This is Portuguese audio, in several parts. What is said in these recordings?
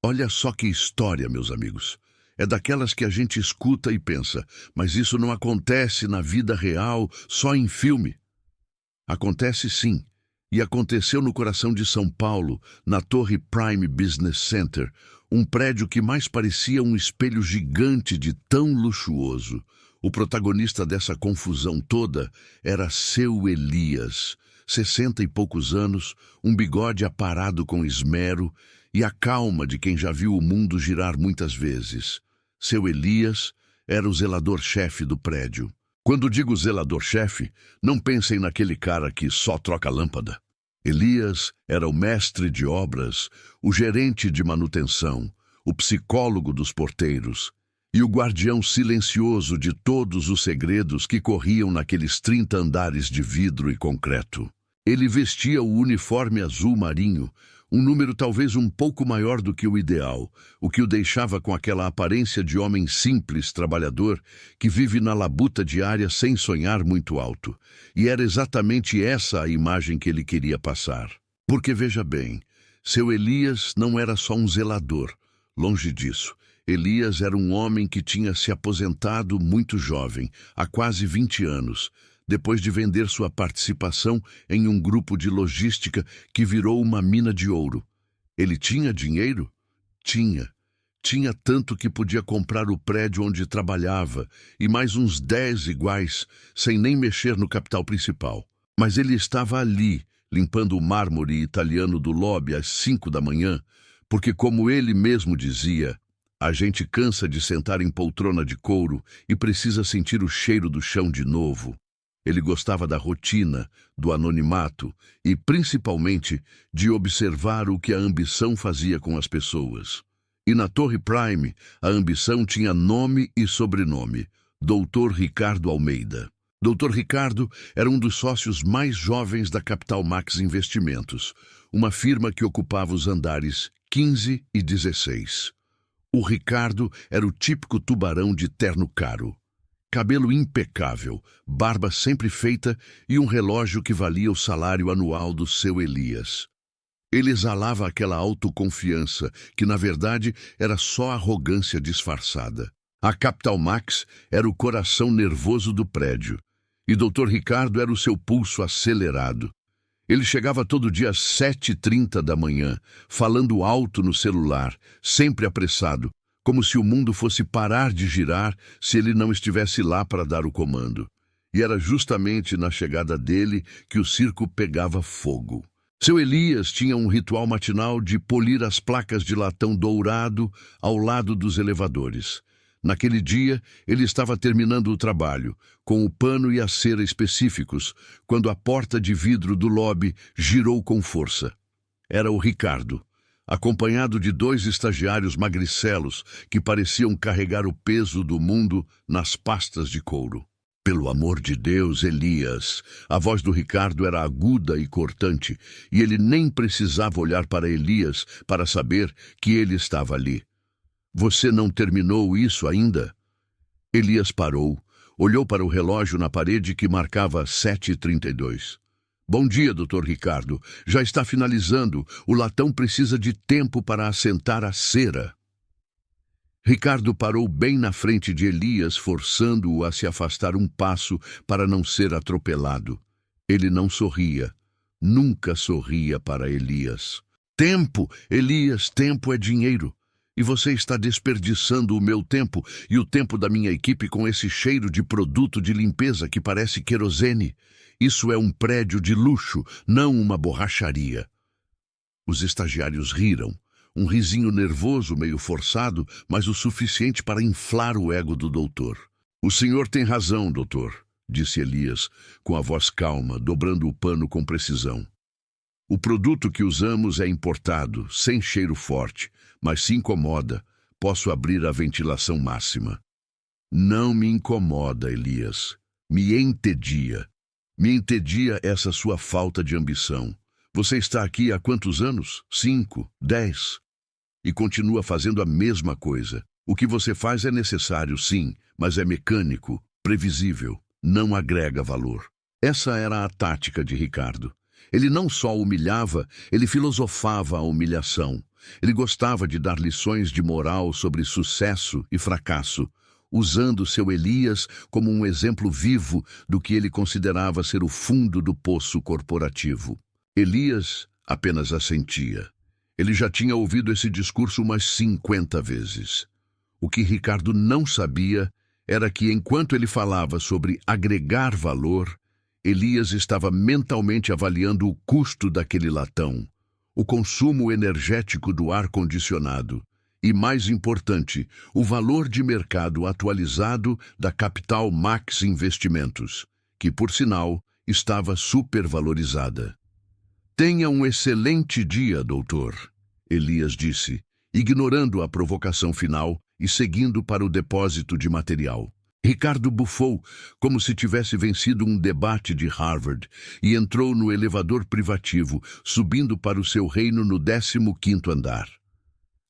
Olha só que história, meus amigos. É daquelas que a gente escuta e pensa, mas isso não acontece na vida real, só em filme. Acontece sim, e aconteceu no coração de São Paulo, na Torre Prime Business Center, um prédio que mais parecia um espelho gigante de tão luxuoso. O protagonista dessa confusão toda era seu Elias, 60 e poucos anos, um bigode aparado com esmero e a calma de quem já viu o mundo girar muitas vezes. Seu Elias era o zelador-chefe do prédio. Quando digo zelador-chefe, não pensem naquele cara que só troca lâmpada. Elias era o mestre de obras, o gerente de manutenção, o psicólogo dos porteiros e o guardião silencioso de todos os segredos que corriam naqueles 30 andares de vidro e concreto. Ele vestia o uniforme azul marinho, um número talvez um pouco maior do que o ideal, o que o deixava com aquela aparência de homem simples, trabalhador, que vive na labuta diária sem sonhar muito alto. E era exatamente essa a imagem que ele queria passar. Porque, veja bem, seu Elias não era só um zelador. Longe disso. Elias era um homem que tinha se aposentado muito jovem, há quase 20 anos, depois de vender sua participação em um grupo de logística que virou uma mina de ouro. Ele tinha dinheiro? Tinha. Tinha tanto que podia comprar o prédio onde trabalhava e mais uns 10 iguais, sem nem mexer no capital principal. Mas ele estava ali, limpando o mármore italiano do lobby às 5 da manhã, porque, como ele mesmo dizia, a gente cansa de sentar em poltrona de couro e precisa sentir o cheiro do chão de novo. Ele gostava da rotina, do anonimato e, principalmente, de observar o que a ambição fazia com as pessoas. E na Torre Prime, a ambição tinha nome e sobrenome: Dr. Ricardo Almeida. Dr. Ricardo era um dos sócios mais jovens da Capital Max Investimentos, uma firma que ocupava os andares 15 e 16. O Ricardo era o típico tubarão de terno caro. Cabelo impecável, barba sempre feita e um relógio que valia o salário anual do seu Elias. Ele exalava aquela autoconfiança que, na verdade, era só arrogância disfarçada. A Capital Max era o coração nervoso do prédio, e Dr. Ricardo era o seu pulso acelerado. Ele chegava todo dia às 7h30 da manhã, falando alto no celular, sempre apressado, como se o mundo fosse parar de girar se ele não estivesse lá para dar o comando. E era justamente na chegada dele que o circo pegava fogo. Seu Elias tinha um ritual matinal de polir as placas de latão dourado ao lado dos elevadores. Naquele dia, ele estava terminando o trabalho, com o pano e a cera específicos, quando a porta de vidro do lobby girou com força. Era o Ricardo, acompanhado de 2 estagiários magricelos que pareciam carregar o peso do mundo nas pastas de couro. Pelo amor de Deus, Elias! A voz do Ricardo era aguda e cortante, e ele nem precisava olhar para Elias para saber que ele estava ali. Você não terminou isso ainda? Elias parou, olhou para o relógio na parede que marcava 7h32. Bom dia, Dr. Ricardo. Já está finalizando. O latão precisa de tempo para assentar a cera. Ricardo parou bem na frente de Elias, forçando-o a se afastar um passo para não ser atropelado. Ele não sorria. Nunca sorria para Elias. Tempo, Elias, tempo é dinheiro. E você está desperdiçando o meu tempo e o tempo da minha equipe com esse cheiro de produto de limpeza que parece querosene. Isso é um prédio de luxo, não uma borracharia. Os estagiários riram. Um risinho nervoso, meio forçado, mas o suficiente para inflar o ego do doutor. O senhor tem razão, doutor, disse Elias, com a voz calma, dobrando o pano com precisão. O produto que usamos é importado, sem cheiro forte, mas se incomoda, posso abrir a ventilação máxima. Não me incomoda, Elias. Me entedia. Me entedia essa sua falta de ambição. Você está aqui há quantos anos? 5, 10. E continua fazendo a mesma coisa. O que você faz é necessário, sim, mas é mecânico, previsível, não agrega valor. Essa era a tática de Ricardo. Ele não só humilhava, ele filosofava a humilhação. Ele gostava de dar lições de moral sobre sucesso e fracasso, usando seu Elias como um exemplo vivo do que ele considerava ser o fundo do poço corporativo. Elias apenas assentia. Ele já tinha ouvido esse discurso umas 50 vezes. O que Ricardo não sabia era que, enquanto ele falava sobre agregar valor, Elias estava mentalmente avaliando o custo daquele latão, o consumo energético do ar-condicionado e, mais importante, o valor de mercado atualizado da Capital Max Investimentos, que, por sinal, estava supervalorizada. Tenha um excelente dia, doutor, Elias disse, ignorando a provocação final e seguindo para o depósito de material. Ricardo bufou, como se tivesse vencido um debate de Harvard, e entrou no elevador privativo, subindo para o seu reino no 15º andar.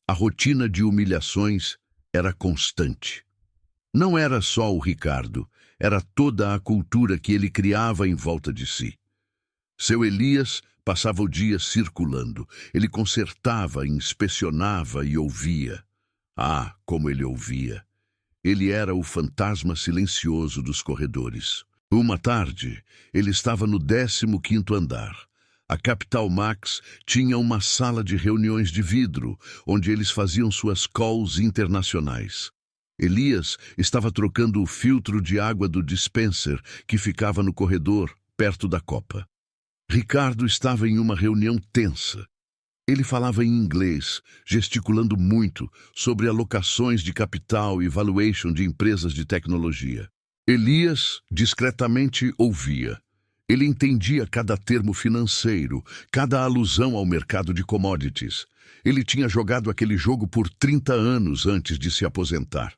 A rotina de humilhações era constante. Não era só o Ricardo, era toda a cultura que ele criava em volta de si. Seu Elias passava o dia circulando. Ele consertava, inspecionava e ouvia. Ah, como ele ouvia! Ele era o fantasma silencioso dos corredores. Uma tarde, ele estava no 15º andar. A Capital Max tinha uma sala de reuniões de vidro, onde eles faziam suas calls internacionais. Elias estava trocando o filtro de água do dispenser que ficava no corredor, perto da copa. Ricardo estava em uma reunião tensa. Ele falava em inglês, gesticulando muito sobre alocações de capital e valuation de empresas de tecnologia. Elias discretamente ouvia. Ele entendia cada termo financeiro, cada alusão ao mercado de commodities. Ele tinha jogado aquele jogo por 30 anos antes de se aposentar.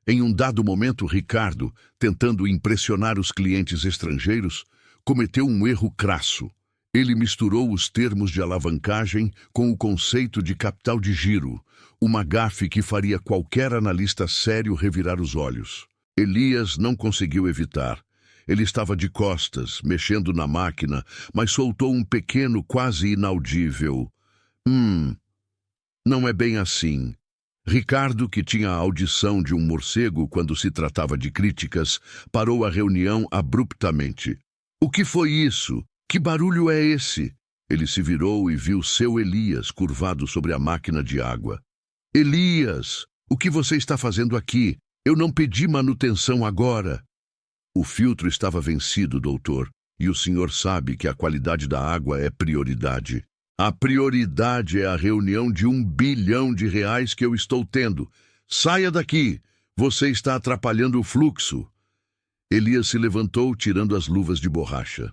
Em um dado momento, Ricardo, tentando impressionar os clientes estrangeiros, cometeu um erro crasso. Ele misturou os termos de alavancagem com o conceito de capital de giro, uma gafe que faria qualquer analista sério revirar os olhos. Elias não conseguiu evitar. Ele estava de costas, mexendo na máquina, mas soltou um pequeno, quase inaudível não é bem assim. Ricardo, que tinha a audição de um morcego quando se tratava de críticas, parou a reunião abruptamente. O que foi isso? Que barulho é esse? Ele se virou e viu seu Elias curvado sobre a máquina de água. Elias, o que você está fazendo aqui? Eu não pedi manutenção agora. O filtro estava vencido, doutor, e o senhor sabe que a qualidade da água é prioridade. A prioridade é a reunião de R$1 bilhão que eu estou tendo. Saia daqui! Você está atrapalhando o fluxo. Elias se levantou, tirando as luvas de borracha.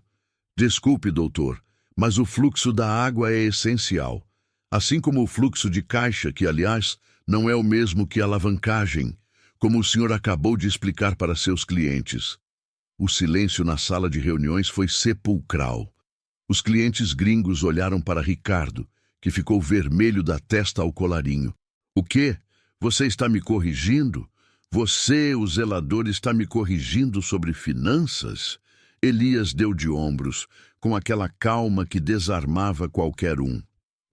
Desculpe, doutor, mas o fluxo da água é essencial. Assim como o fluxo de caixa, que, aliás, não é o mesmo que a alavancagem, como o senhor acabou de explicar para seus clientes. O silêncio na sala de reuniões foi sepulcral. Os clientes gringos olharam para Ricardo, que ficou vermelho da testa ao colarinho. O quê? Você está me corrigindo? Você, o zelador, está me corrigindo sobre finanças? Elias deu de ombros, com aquela calma que desarmava qualquer um.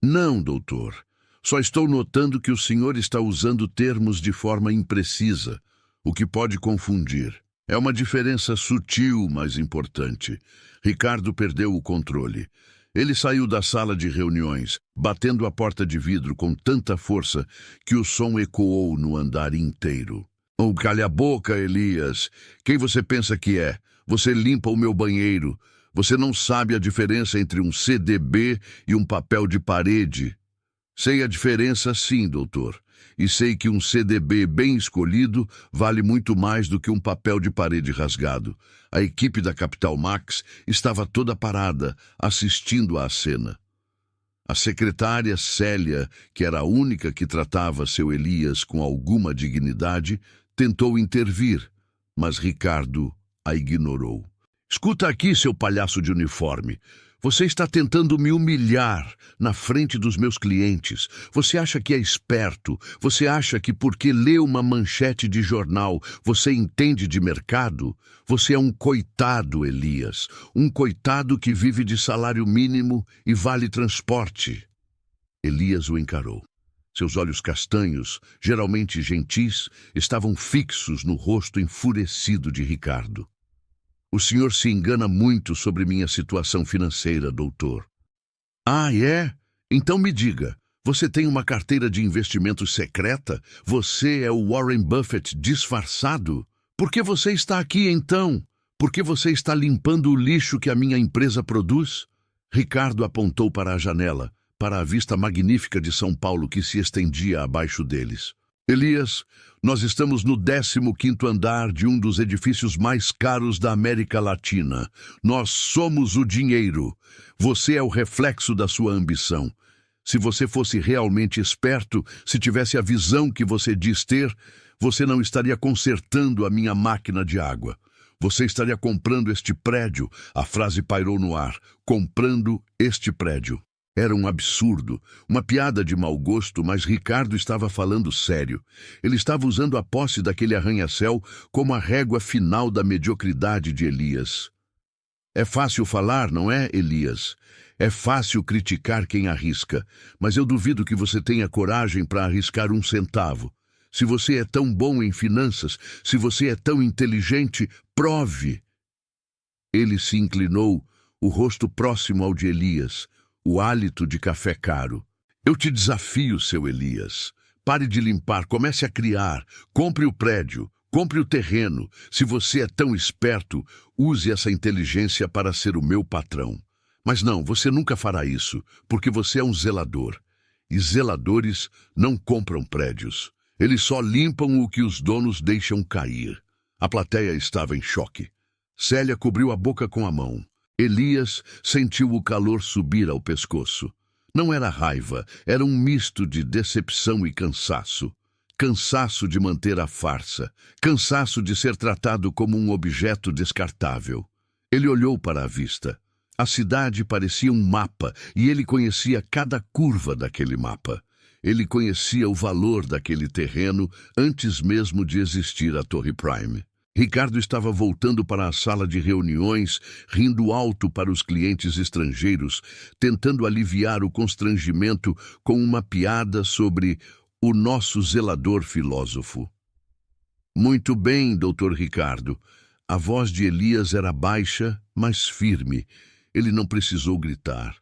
Não, doutor. Só estou notando que o senhor está usando termos de forma imprecisa, o que pode confundir. É uma diferença sutil, mas importante. Ricardo perdeu o controle. Ele saiu da sala de reuniões, batendo a porta de vidro com tanta força que o som ecoou no andar inteiro. Oh, calha a boca, Elias. Quem você pensa que é? Você limpa o meu banheiro. Você não sabe a diferença entre um CDB e um papel de parede. Sei a diferença sim, doutor. E sei que um CDB bem escolhido vale muito mais do que um papel de parede rasgado. A equipe da Capital Max estava toda parada, assistindo à cena. A secretária Célia, que era a única que tratava seu Elias com alguma dignidade, tentou intervir, mas Ricardo a ignorou. Escuta aqui, seu palhaço de uniforme. Você está tentando me humilhar na frente dos meus clientes. Você acha que é esperto. Você acha que porque lê uma manchete de jornal você entende de mercado? Você é um coitado, Elias. Um coitado que vive de salário mínimo e vale transporte. Elias o encarou. Seus olhos castanhos, geralmente gentis, estavam fixos no rosto enfurecido de Ricardo. O senhor se engana muito sobre minha situação financeira, doutor. Ah, é? Então me diga, você tem uma carteira de investimentos secreta? Você é o Warren Buffett disfarçado? Por que você está aqui, então? Por que você está limpando o lixo que a minha empresa produz? Ricardo apontou para a janela, para a vista magnífica de São Paulo que se estendia abaixo deles. Elias, nós estamos no 15º andar de um dos edifícios mais caros da América Latina. Nós somos o dinheiro. Você é o reflexo da sua ambição. Se você fosse realmente esperto, se tivesse a visão que você diz ter, você não estaria consertando a minha máquina de água. Você estaria comprando este prédio. A frase pairou no ar. Comprando este prédio. Era um absurdo, uma piada de mau gosto, mas Ricardo estava falando sério. Ele estava usando a posse daquele arranha-céu como a régua final da mediocridade de Elias. É fácil falar, não é, Elias? É fácil criticar quem arrisca, mas eu duvido que você tenha coragem para arriscar 1 centavo. Se você é tão bom em finanças, se você é tão inteligente, prove. Ele se inclinou, o rosto próximo ao de Elias, o hálito de café caro. Eu te desafio, seu Elias. Pare de limpar, comece a criar. Compre o prédio, compre o terreno. Se você é tão esperto, use essa inteligência para ser o meu patrão. Mas não, você nunca fará isso, porque você é um zelador. E zeladores não compram prédios. Eles só limpam o que os donos deixam cair. A plateia estava em choque. Célia cobriu a boca com a mão. Elias sentiu o calor subir ao pescoço. Não era raiva, era um misto de decepção e cansaço. Cansaço de manter a farsa. Cansaço de ser tratado como um objeto descartável. Ele olhou para a vista. A cidade parecia um mapa e ele conhecia cada curva daquele mapa. Ele conhecia o valor daquele terreno antes mesmo de existir a Torre Prime. Ricardo estava voltando para a sala de reuniões, rindo alto para os clientes estrangeiros, tentando aliviar o constrangimento com uma piada sobre o nosso zelador filósofo. Muito bem, doutor Ricardo. A voz de Elias era baixa, mas firme. Ele não precisou gritar.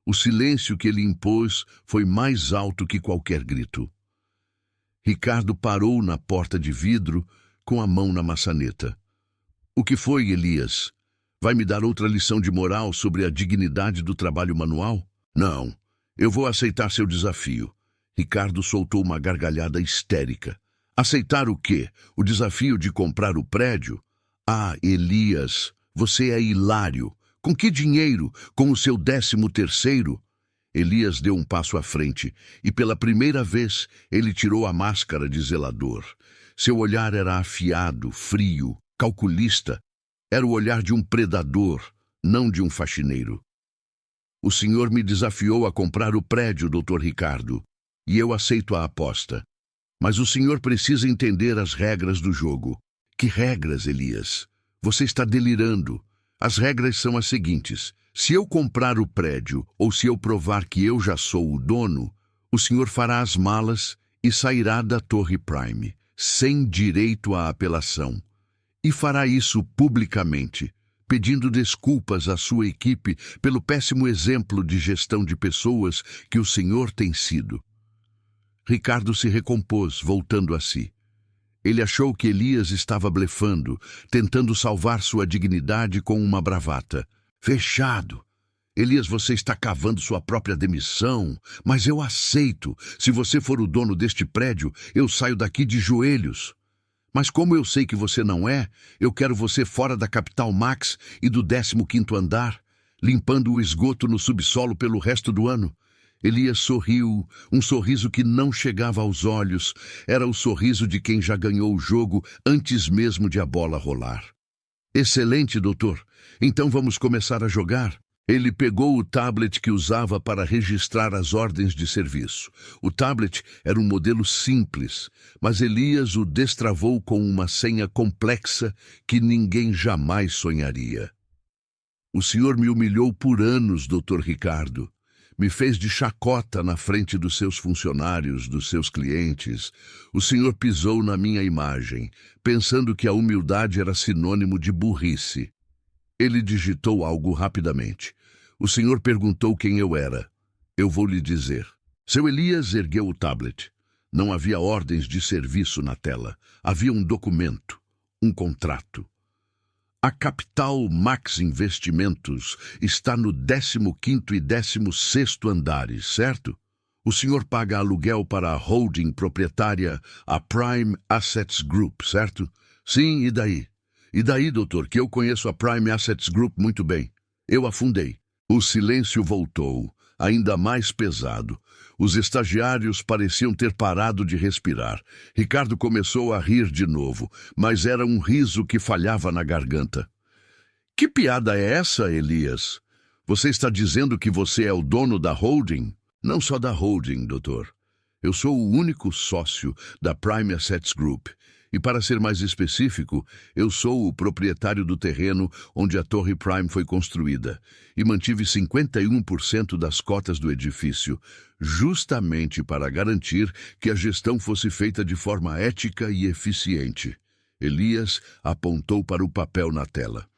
O silêncio que ele impôs foi mais alto que qualquer grito. Ricardo parou na porta de vidro, com a mão na maçaneta. O que foi, Elias? Vai me dar outra lição de moral sobre a dignidade do trabalho manual? Não, eu vou aceitar seu desafio. Ricardo soltou uma gargalhada histérica. Aceitar o quê? O desafio de comprar o prédio? Ah, Elias, você é hilário. Com que dinheiro? Com o seu 13º? Elias deu um passo à frente e pela primeira vez ele tirou a máscara de zelador. Seu olhar era afiado, frio, calculista. Era o olhar de um predador, não de um faxineiro. O senhor me desafiou a comprar o prédio, doutor Ricardo, e eu aceito a aposta. Mas o senhor precisa entender as regras do jogo. Que regras, Elias? Você está delirando. As regras são as seguintes. Se eu comprar o prédio, ou se eu provar que eu já sou o dono, o senhor fará as malas e sairá da Torre Prime, sem direito à apelação. E fará isso publicamente, pedindo desculpas à sua equipe pelo péssimo exemplo de gestão de pessoas que o senhor tem sido. Ricardo se recompôs, voltando a si. Ele achou que Elias estava blefando, tentando salvar sua dignidade com uma bravata. Fechado. Elias, você está cavando sua própria demissão, mas eu aceito. Se você for o dono deste prédio, eu saio daqui de joelhos. Mas como eu sei que você não é, eu quero você fora da Capital Max e do 15º andar, limpando o esgoto no subsolo pelo resto do ano. Elias sorriu, um sorriso que não chegava aos olhos. Era o sorriso de quem já ganhou o jogo antes mesmo de a bola rolar. Excelente, doutor. Então vamos começar a jogar. Ele pegou o tablet que usava para registrar as ordens de serviço. O tablet era um modelo simples, mas Elias o destravou com uma senha complexa que ninguém jamais sonharia. O senhor me humilhou por anos, Dr. Ricardo. Me fez de chacota na frente dos seus funcionários, dos seus clientes. O senhor pisou na minha imagem, pensando que a humildade era sinônimo de burrice. Ele digitou algo rapidamente. O senhor perguntou quem eu era. Eu vou lhe dizer. Seu Elias ergueu o tablet. Não havia ordens de serviço na tela. Havia um documento, um contrato. A Capital Max Investimentos está no 15º e 16º andares, certo? O senhor paga aluguel para a holding proprietária, a Prime Assets Group, certo? Sim, e daí? E daí, doutor, que eu conheço a Prime Assets Group muito bem. Eu a fundei. O silêncio voltou, ainda mais pesado. Os estagiários pareciam ter parado de respirar. Ricardo começou a rir de novo, mas era um riso que falhava na garganta. Que piada é essa, Elias? Você está dizendo que você é o dono da holding? Não só da holding, doutor. Eu sou o único sócio da Prime Assets Group. E para ser mais específico, eu sou o proprietário do terreno onde a Torre Prime foi construída e mantive 51% das cotas do edifício, justamente para garantir que a gestão fosse feita de forma ética e eficiente. Elias apontou para o papel na tela.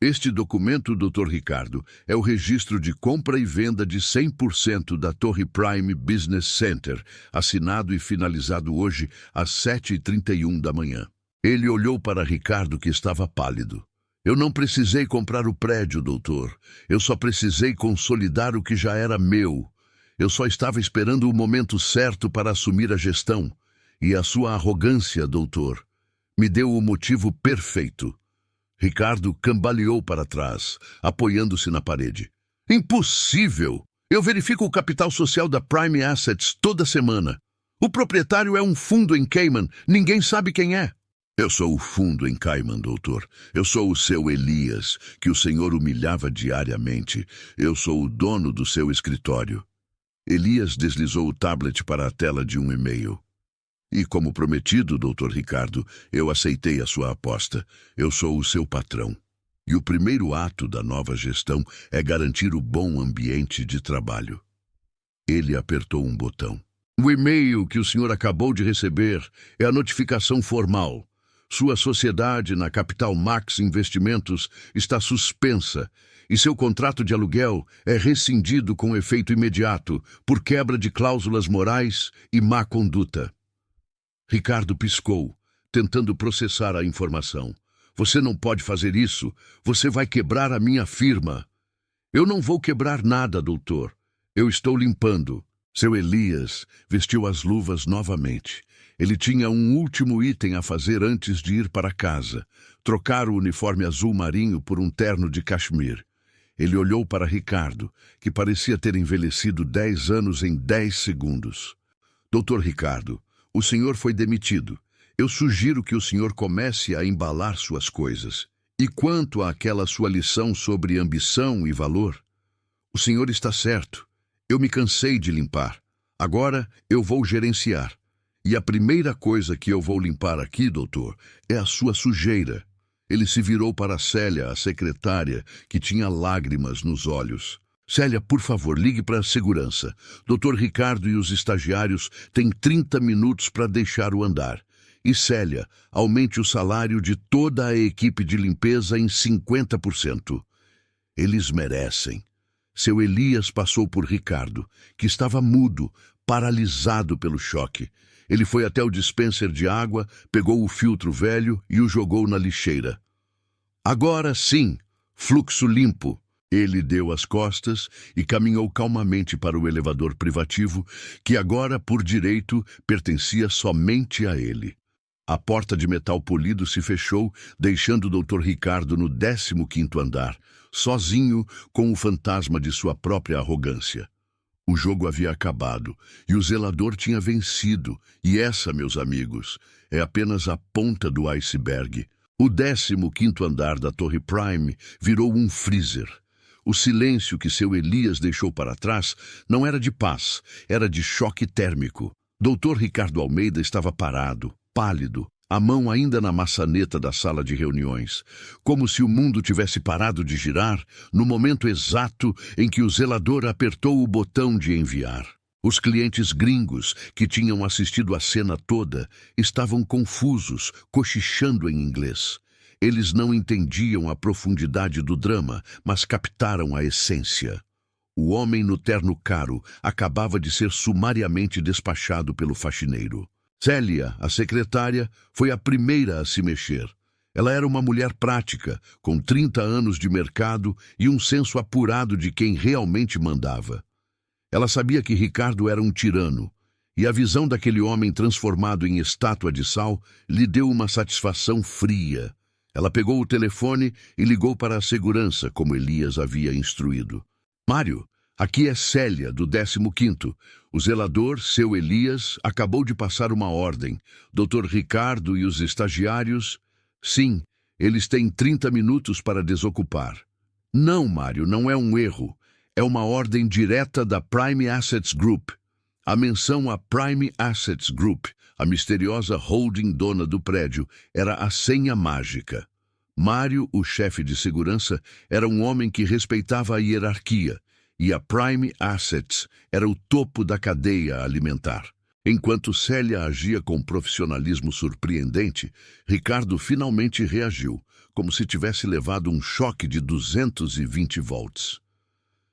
Este documento, Dr. Ricardo, é o registro de compra e venda de 100% da Torre Prime Business Center, assinado e finalizado hoje às 7h31 da manhã. Ele olhou para Ricardo, que estava pálido. Eu não precisei comprar o prédio, doutor. Eu só precisei consolidar o que já era meu. Eu só estava esperando o momento certo para assumir a gestão. E a sua arrogância, doutor, me deu o motivo perfeito. Ricardo cambaleou para trás, apoiando-se na parede. Impossível! Eu verifico o capital social da Prime Assets toda semana. O proprietário é um fundo em Cayman. Ninguém sabe quem é. Eu sou o fundo em Cayman, doutor. Eu sou o seu Elias, que o senhor humilhava diariamente. Eu sou o dono do seu escritório. Elias deslizou o tablet para a tela de um e-mail. E como prometido, Dr. Ricardo, eu aceitei a sua aposta. Eu sou o seu patrão. E o primeiro ato da nova gestão é garantir o bom ambiente de trabalho. Ele apertou um botão. O e-mail que o senhor acabou de receber é a notificação formal. Sua sociedade na Capital Max Investimentos está suspensa e seu contrato de aluguel é rescindido com efeito imediato por quebra de cláusulas morais e má conduta. Ricardo piscou, tentando processar a informação. Você não pode fazer isso. Você vai quebrar a minha firma. Eu não vou quebrar nada, doutor. Eu estou limpando. Seu Elias vestiu as luvas novamente. Ele tinha um último item a fazer antes de ir para casa. Trocar o uniforme azul marinho por um terno de cachemir. Ele olhou para Ricardo, que parecia ter envelhecido 10 anos em 10 segundos. Doutor Ricardo, o senhor foi demitido. Eu sugiro que o senhor comece a embalar suas coisas. E quanto àquela sua lição sobre ambição e valor? O senhor está certo. Eu me cansei de limpar. Agora eu vou gerenciar. E a primeira coisa que eu vou limpar aqui, doutor, é a sua sujeira. Ele se virou para Célia, a secretária, que tinha lágrimas nos olhos. Célia, por favor, ligue para a segurança. Dr. Ricardo e os estagiários têm 30 minutos para deixar o andar. E Célia, aumente o salário de toda a equipe de limpeza em 50%. Eles merecem. Seu Elias passou por Ricardo, que estava mudo, paralisado pelo choque. Ele foi até o dispenser de água, pegou o filtro velho e o jogou na lixeira. Agora sim, fluxo limpo. Ele deu as costas e caminhou calmamente para o elevador privativo, que agora, por direito, pertencia somente a ele. A porta de metal polido se fechou, deixando o Dr. Ricardo no 15º andar, sozinho com o fantasma de sua própria arrogância. O jogo havia acabado e o zelador tinha vencido, e essa, meus amigos, é apenas a ponta do iceberg. O 15º andar da Torre Prime virou um freezer. O silêncio que seu Elias deixou para trás não era de paz, era de choque térmico. Dr. Ricardo Almeida estava parado, pálido, a mão ainda na maçaneta da sala de reuniões, como se o mundo tivesse parado de girar no momento exato em que o zelador apertou o botão de enviar. Os clientes gringos, que tinham assistido a cena toda, estavam confusos, cochichando em inglês. Eles não entendiam a profundidade do drama, mas captaram a essência. O homem no terno caro acabava de ser sumariamente despachado pelo faxineiro. Célia, a secretária, foi a primeira a se mexer. Ela era uma mulher prática, com 30 anos de mercado e um senso apurado de quem realmente mandava. Ela sabia que Ricardo era um tirano, e a visão daquele homem transformado em estátua de sal lhe deu uma satisfação fria. Ela pegou o telefone e ligou para a segurança, como Elias havia instruído. Mário, aqui é Célia, do 15º. O zelador, seu Elias, acabou de passar uma ordem. Dr. Ricardo e os estagiários... Sim, eles têm 30 minutos para desocupar. Não, Mário, não é um erro. É uma ordem direta da Prime Assets Group. A menção a Prime Assets Group, a misteriosa holding dona do prédio, era a senha mágica. Mário, o chefe de segurança, era um homem que respeitava a hierarquia, e a Prime Assets era o topo da cadeia alimentar. Enquanto Célia agia com profissionalismo surpreendente, Ricardo finalmente reagiu, como se tivesse levado um choque de 220 volts.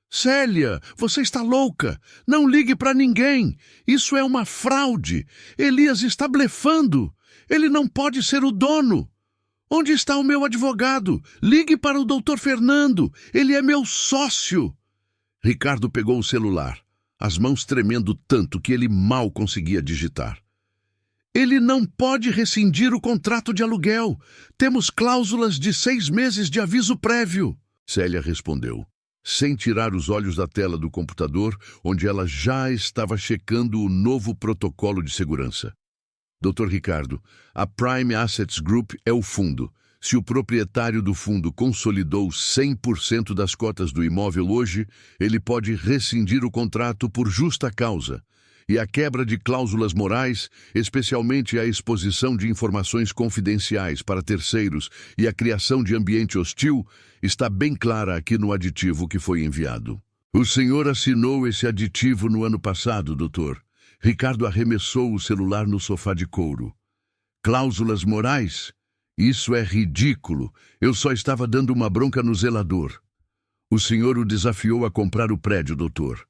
Célia, você está louca! Não ligue para ninguém! Isso é uma fraude! Elias está blefando! Ele não pode ser o dono! Onde está o meu advogado? Ligue para o Dr. Fernando! Ele é meu sócio! Ricardo pegou o celular, as mãos tremendo tanto que ele mal conseguia digitar. Ele não pode rescindir o contrato de aluguel. Temos cláusulas de 6 meses de aviso prévio. Célia respondeu, sem tirar os olhos da tela do computador, onde ela já estava checando o novo protocolo de segurança. Dr. Ricardo, a Prime Assets Group é o fundo. Se o proprietário do fundo consolidou 100% das cotas do imóvel hoje, ele pode rescindir o contrato por justa causa. E a quebra de cláusulas morais, especialmente a exposição de informações confidenciais para terceiros e a criação de ambiente hostil, está bem clara aqui no aditivo que foi enviado. O senhor assinou esse aditivo no ano passado, doutor. Ricardo arremessou o celular no sofá de couro. Cláusulas morais? Isso é ridículo. Eu só estava dando uma bronca no zelador. O senhor o desafiou a comprar o prédio, doutor.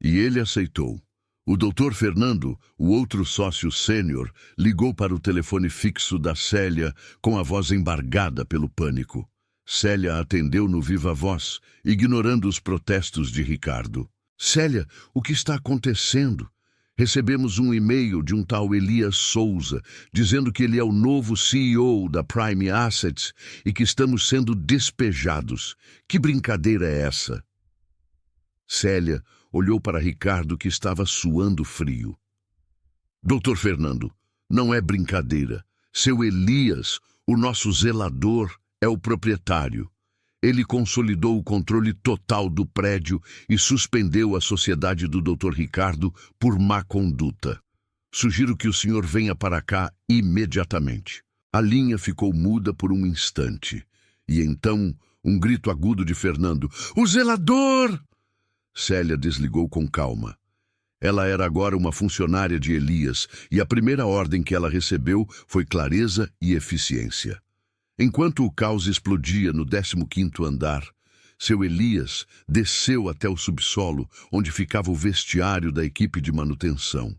E ele aceitou. O doutor Fernando, o outro sócio sênior, ligou para o telefone fixo da Célia com a voz embargada pelo pânico. Célia atendeu no viva voz, ignorando os protestos de Ricardo. Célia, o que está acontecendo? Recebemos um e-mail de um tal Elias Souza, dizendo que ele é o novo CEO da Prime Assets e que estamos sendo despejados. Que brincadeira é essa? Célia olhou para Ricardo, que estava suando frio. Doutor Fernando, não é brincadeira. Seu Elias, o nosso zelador, é o proprietário. Ele consolidou o controle total do prédio e suspendeu a sociedade do Dr. Ricardo por má conduta. Sugiro que o senhor venha para cá imediatamente. A linha ficou muda por um instante. E então, um grito agudo de Fernando. O zelador! Célia desligou com calma. Ela era agora uma funcionária de Elias e a primeira ordem que ela recebeu foi clareza e eficiência. Enquanto o caos explodia no 15º andar, seu Elias desceu até o subsolo, onde ficava o vestiário da equipe de manutenção.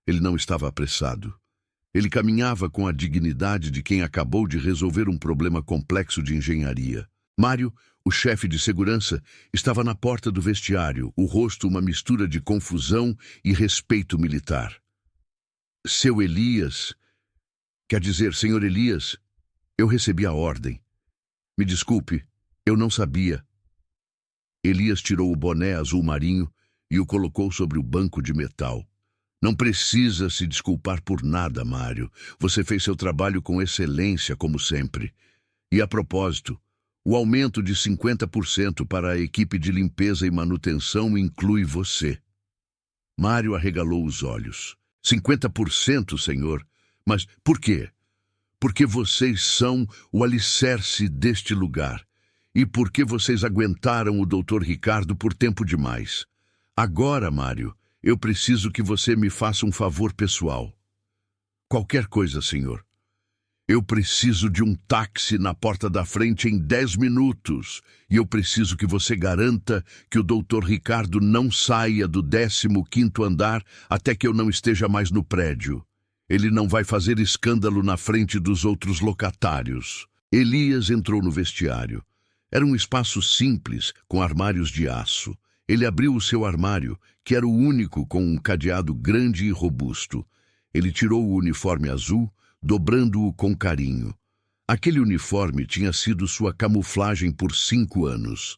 Ele não estava apressado. Ele caminhava com a dignidade de quem acabou de resolver um problema complexo de engenharia. Mário, o chefe de segurança, estava na porta do vestiário, o rosto uma mistura de confusão e respeito militar. Seu Elias... Quer dizer, senhor Elias... Eu recebi a ordem. Me desculpe, eu não sabia. Elias tirou o boné azul marinho e o colocou sobre o banco de metal. Não precisa se desculpar por nada, Mário. Você fez seu trabalho com excelência, como sempre. E a propósito, O aumento de 50% para a equipe de limpeza e manutenção inclui você. Mário arregalou os olhos. 50%, senhor? Mas por quê? Porque vocês são o alicerce deste lugar. E porque vocês aguentaram o Dr. Ricardo por tempo demais. Agora, Mário, eu preciso que você me faça um favor pessoal. Qualquer coisa, senhor. Eu preciso de um táxi na porta da frente em 10 minutos. E eu preciso que você garanta que o Dr. Ricardo não saia do 15º andar até que eu não esteja mais no prédio. Ele não vai fazer escândalo na frente dos outros locatários. Elias entrou no vestiário. Era um espaço simples, com armários de aço. Ele abriu o seu armário, que era o único com um cadeado grande e robusto. Ele tirou o uniforme azul, dobrando-o com carinho. Aquele uniforme tinha sido sua camuflagem por 5 anos.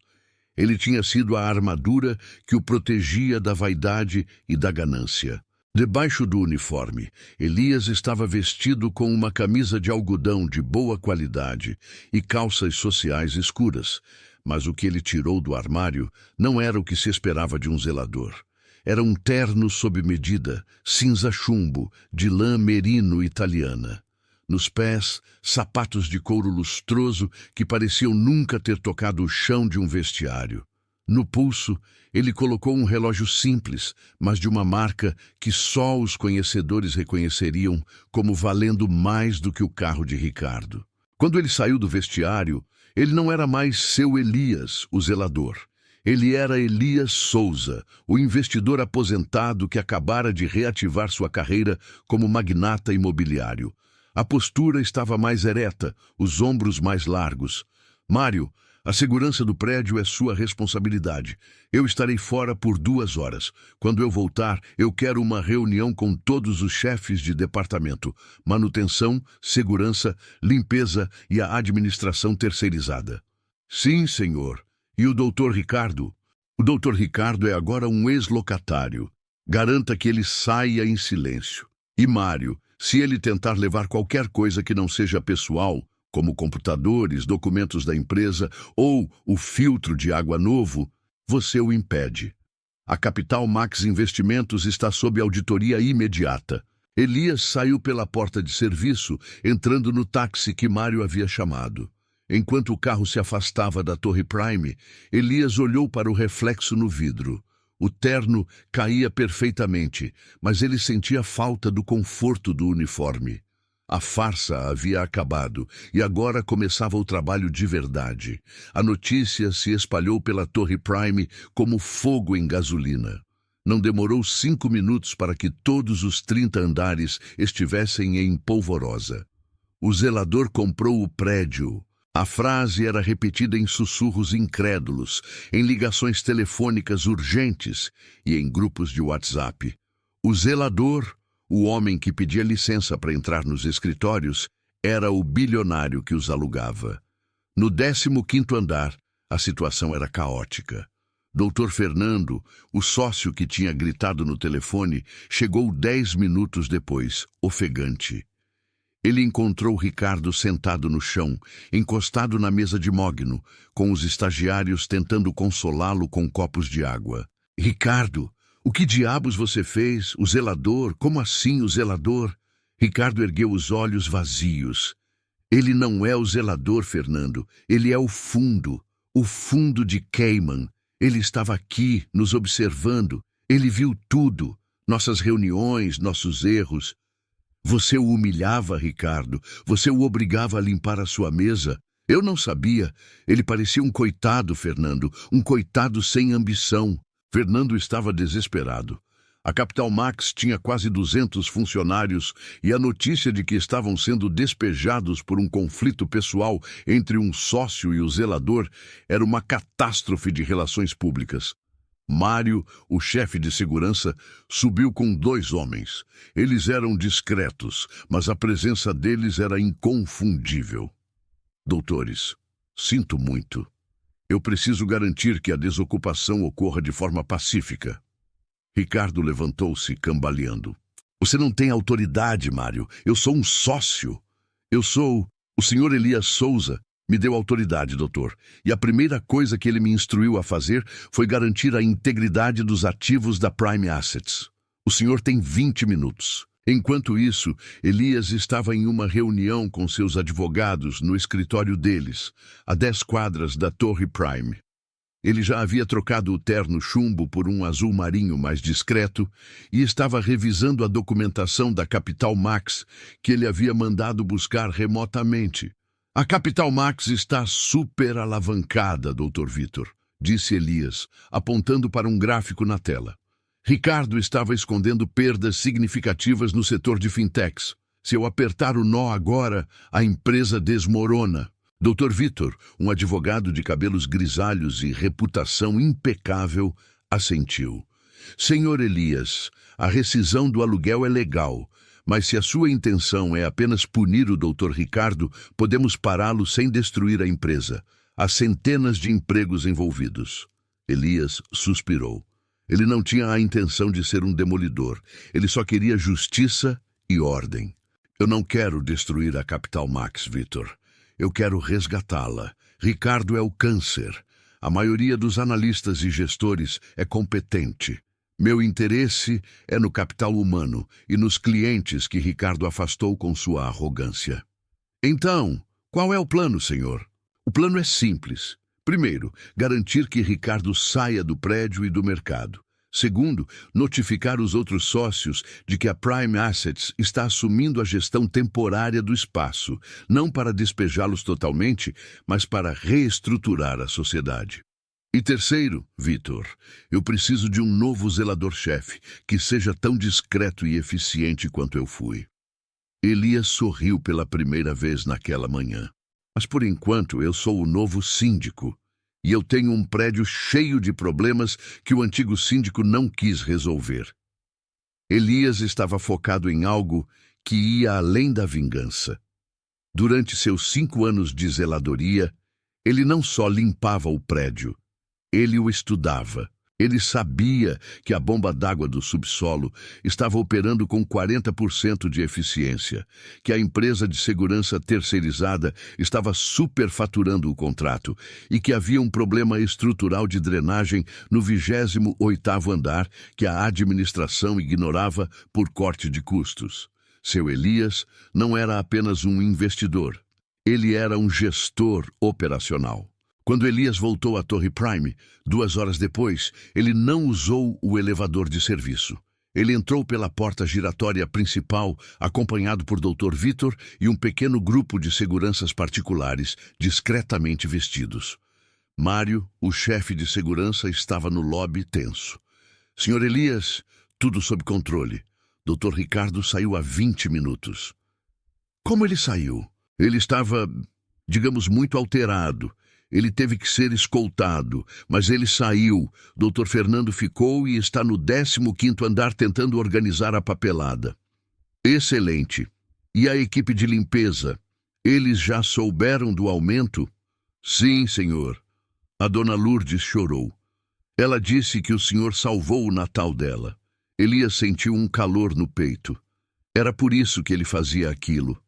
Ele tinha sido a armadura que o protegia da vaidade e da ganância. Debaixo do uniforme, Elias estava vestido com uma camisa de algodão de boa qualidade e calças sociais escuras, mas o que ele tirou do armário não era o que se esperava de um zelador. Era um terno sob medida, cinza chumbo, de lã merino italiana. Nos pés, sapatos de couro lustroso que pareciam nunca ter tocado o chão de um vestiário. No pulso, ele colocou um relógio simples, mas de uma marca que só os conhecedores reconheceriam como valendo mais do que o carro de Ricardo. Quando ele saiu do vestiário, ele não era mais seu Elias, o zelador. Ele era Elias Souza, o investidor aposentado que acabara de reativar sua carreira como magnata imobiliário. A postura estava mais ereta, os ombros mais largos. Mário, a segurança do prédio é sua responsabilidade. Eu estarei fora por 2 horas. Quando eu voltar, eu quero uma reunião com todos os chefes de departamento, manutenção, segurança, limpeza e a administração terceirizada. Sim, senhor. E o Dr. Ricardo? O Dr. Ricardo é agora um ex-locatário. Garanta que ele saia em silêncio. E Mário, se ele tentar levar qualquer coisa que não seja pessoal, como computadores, documentos da empresa ou o filtro de água novo, você o impede. A Capital Max Investimentos está sob auditoria imediata. Elias saiu pela porta de serviço, entrando no táxi que Mário havia chamado. Enquanto o carro se afastava da Torre Prime, Elias olhou para o reflexo no vidro. O terno caía perfeitamente, mas ele sentia falta do conforto do uniforme. A farsa havia acabado e agora começava o trabalho de verdade. A notícia se espalhou pela Torre Prime como fogo em gasolina. Não demorou 5 minutos para que todos os 30 andares estivessem em polvorosa. O zelador comprou o prédio. A frase era repetida em sussurros incrédulos, em ligações telefônicas urgentes e em grupos de WhatsApp. O zelador, o homem que pedia licença para entrar nos escritórios, era o bilionário que os alugava. No 15º andar, a situação era caótica. Dr. Fernando, o sócio que tinha gritado no telefone, chegou 10 minutos depois, ofegante. Ele encontrou Ricardo sentado no chão, encostado na mesa de mogno, com os estagiários tentando consolá-lo com copos de água. Ricardo, o que diabos você fez? O zelador? Como assim o zelador? Ricardo ergueu os olhos vazios. Ele não é o zelador, Fernando. Ele é o fundo de Cayman. Ele estava aqui, nos observando. Ele viu tudo, nossas reuniões, nossos erros. Você o humilhava, Ricardo. Você o obrigava a limpar a sua mesa. Eu não sabia. Ele parecia um coitado, Fernando. Um coitado sem ambição. Fernando estava desesperado. A Capital Max tinha quase 200 funcionários e a notícia de que estavam sendo despejados por um conflito pessoal entre um sócio e o zelador era uma catástrofe de relações públicas. Mário, o chefe de segurança, subiu com 2 homens. Eles eram discretos, mas a presença deles era inconfundível. Doutores, sinto muito. Eu preciso garantir que a desocupação ocorra de forma pacífica. Ricardo levantou-se, cambaleando. Você não tem autoridade, Mário. Eu sou um sócio. Eu sou o Sr. Elias Souza. Me deu autoridade, doutor, e a primeira coisa que ele me instruiu a fazer foi garantir a integridade dos ativos da Prime Assets. O senhor tem 20 minutos. Enquanto isso, Elias estava em uma reunião com seus advogados no escritório deles, a 10 quadras da Torre Prime. Ele já havia trocado o terno chumbo por um azul marinho mais discreto e estava revisando a documentação da Capital Max que ele havia mandado buscar remotamente. A Capital Max está super alavancada, Dr. Vitor, disse Elias, apontando para um gráfico na tela. Ricardo estava escondendo perdas significativas no setor de fintechs. Se eu apertar o nó agora, a empresa desmorona. Dr. Vitor, um advogado de cabelos grisalhos e reputação impecável, assentiu. Senhor Elias, a rescisão do aluguel é legal, mas se a sua intenção é apenas punir o Dr. Ricardo, podemos pará-lo sem destruir a empresa. Há centenas de empregos envolvidos. Elias suspirou. Ele não tinha a intenção de ser um demolidor. Ele só queria justiça e ordem. Eu não quero destruir a Capital Max, Vitor. Eu quero resgatá-la. Ricardo é o câncer. A maioria dos analistas e gestores é competente. Meu interesse é no capital humano e nos clientes que Ricardo afastou com sua arrogância. Então, qual é o plano, senhor? O plano é simples. Primeiro, garantir que Ricardo saia do prédio e do mercado. Segundo, notificar os outros sócios de que a Prime Assets está assumindo a gestão temporária do espaço, não para despejá-los totalmente, mas para reestruturar a sociedade. E terceiro, Vitor, eu preciso de um novo zelador-chefe que seja tão discreto e eficiente quanto eu fui. Elias sorriu pela primeira vez naquela manhã. Mas por enquanto eu sou o novo síndico. E eu tenho um prédio cheio de problemas que o antigo síndico não quis resolver. Elias estava focado em algo que ia além da vingança. Durante seus 5 anos de zeladoria, ele não só limpava o prédio, ele o estudava. Ele sabia que a bomba d'água do subsolo estava operando com 40% de eficiência, que a empresa de segurança terceirizada estava superfaturando o contrato e que havia um problema estrutural de drenagem no 28º andar que a administração ignorava por corte de custos. Seu Elias não era apenas um investidor, ele era um gestor operacional. Quando Elias voltou à Torre Prime, 2 horas depois, ele não usou o elevador de serviço. Ele entrou pela porta giratória principal, acompanhado por Dr. Vitor e um pequeno grupo de seguranças particulares, discretamente vestidos. Mário, o chefe de segurança, estava no lobby tenso. Senhor Elias, tudo sob controle. Dr. Ricardo saiu há 20 minutos. Como ele saiu? Ele estava, digamos, muito alterado. Ele teve que ser escoltado, mas ele saiu. Dr. Fernando ficou e está no 15º andar tentando organizar a papelada. Excelente. E a equipe de limpeza? Eles já souberam do aumento? Sim, senhor. A dona Lourdes chorou. Ela disse que o senhor salvou o Natal dela. Elias sentiu um calor no peito. Era por isso que ele fazia aquilo.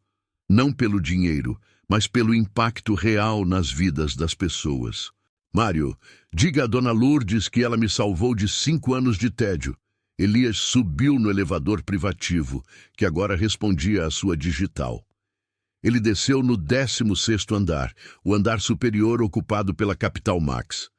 Não pelo dinheiro, mas pelo impacto real nas vidas das pessoas. Mário, diga a dona Lourdes que ela me salvou de 5 anos de tédio. Elias subiu no elevador privativo, que agora respondia à sua digital. Ele desceu no 16º andar, o andar superior ocupado pela Capital Max.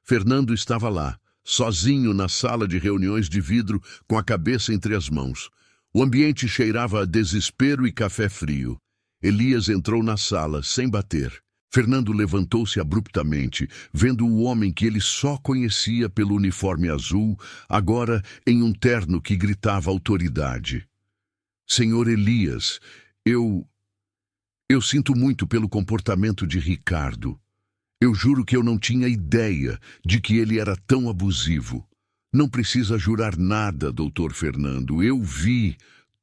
Fernando estava lá, sozinho na sala de reuniões de vidro, com a cabeça entre as mãos. O ambiente cheirava a desespero e café frio. Elias entrou na sala, sem bater. Fernando levantou-se abruptamente, vendo o homem que ele só conhecia pelo uniforme azul, agora em um terno que gritava autoridade. Senhor Elias, eu sinto muito pelo comportamento de Ricardo. Eu juro que eu não tinha ideia de que ele era tão abusivo. Não precisa jurar nada, doutor Fernando. Eu vi,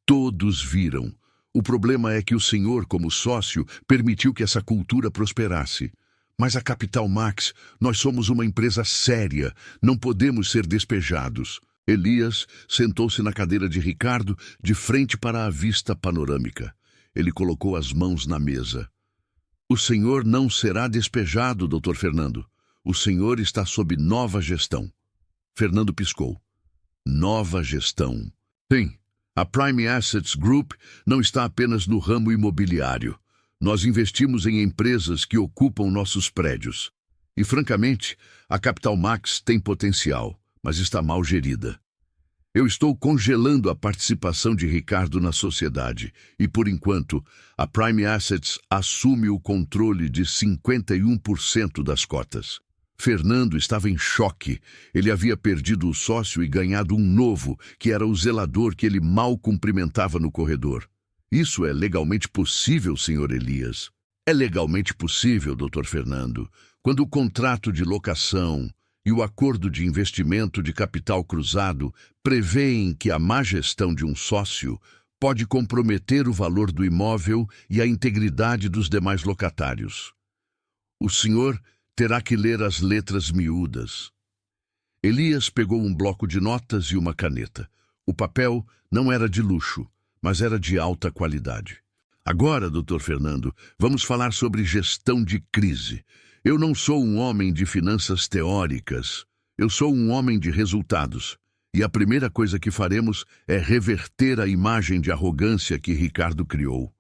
todos viram. O problema é que o senhor, como sócio, permitiu que essa cultura prosperasse. Mas a Capital Max, nós somos uma empresa séria, não podemos ser despejados. Elias sentou-se na cadeira de Ricardo, de frente para a vista panorâmica. Ele colocou as mãos na mesa. O senhor não será despejado, Dr. Fernando. O senhor está sob nova gestão. Fernando piscou. Nova gestão. Sim, a Prime Assets Group não está apenas no ramo imobiliário. Nós investimos em empresas que ocupam nossos prédios. E, francamente, a Capital Max tem potencial, mas está mal gerida. Eu estou congelando a participação de Ricardo na sociedade e, por enquanto, a Prime Assets assume o controle de 51% das cotas. Fernando estava em choque. Ele havia perdido o sócio e ganhado um novo, que era o zelador que ele mal cumprimentava no corredor. Isso é legalmente possível, Sr. Elias? É legalmente possível, Dr. Fernando, quando o contrato de locação e o acordo de investimento de capital cruzado prevêem que a má gestão de um sócio pode comprometer o valor do imóvel e a integridade dos demais locatários. O senhor terá que ler as letras miúdas. Elias pegou um bloco de notas e uma caneta. O papel não era de luxo, mas era de alta qualidade. Agora, Dr. Fernando, vamos falar sobre gestão de crise. Eu não sou um homem de finanças teóricas. Eu sou um homem de resultados. E a primeira coisa que faremos é reverter a imagem de arrogância que Ricardo criou.